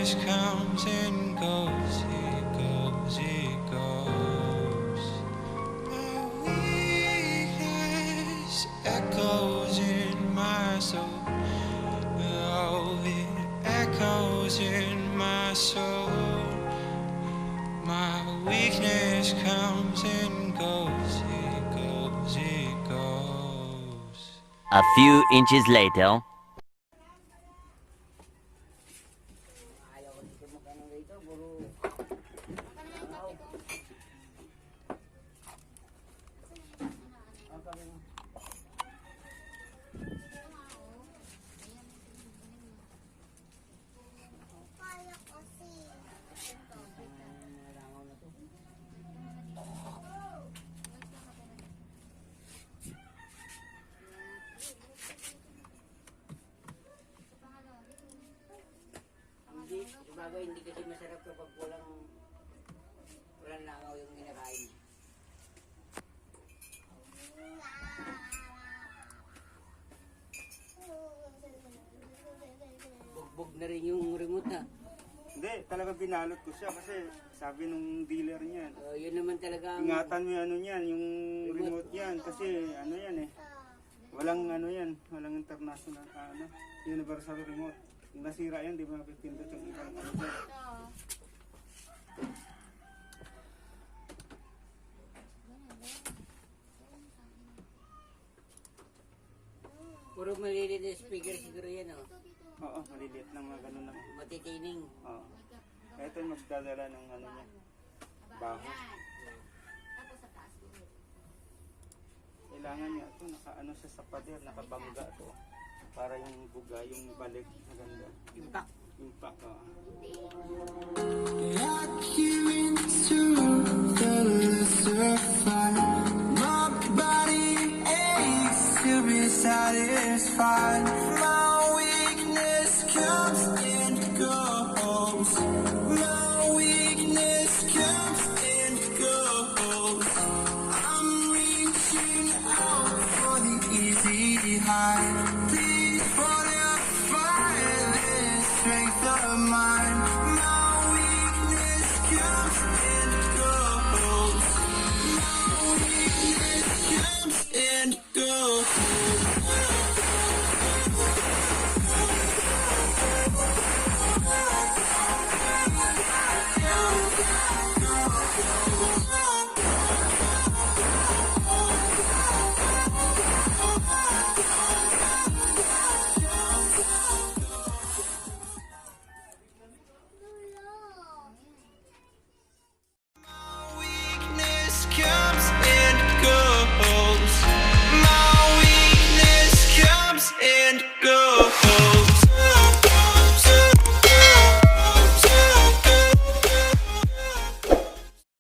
weakness comes and goes, it goes, it goes. My weakness echoes in my soul. Oh, it echoes in my soul. My weakness comes and goes, it goes, it goes. A few inches later. Hindi kasi masarap kapag walang langaw yung kinakain. Bugbog na rin yung remote ha. Hindi, talagang binalot ko siya kasi sabi nung dealer niyan. Yun naman talaga. Ingatan mo yung ano niyan, yung remote yan kasi ano yan eh. Walang ano yan, walang international universal remote. Kung nasira yan, di ba mapipindot yung ibang ano dyan. Puro maliliit na speaker siguro yan oh. Oo, maliliit lang mga ganun lang. Matitining. Oo. Ito yung magdadala ng ano niya, baho. Kailangan niya ito, naka-ano sa pader, nakabangga ito. Para yung buga, yung balik, maganda. Impact. Impact, oo. My body aches to be satisfied. My weakness comes and goes. My weakness comes and goes. I'm reaching out for the easy high. Please fortify this strength of mine. My weakness comes and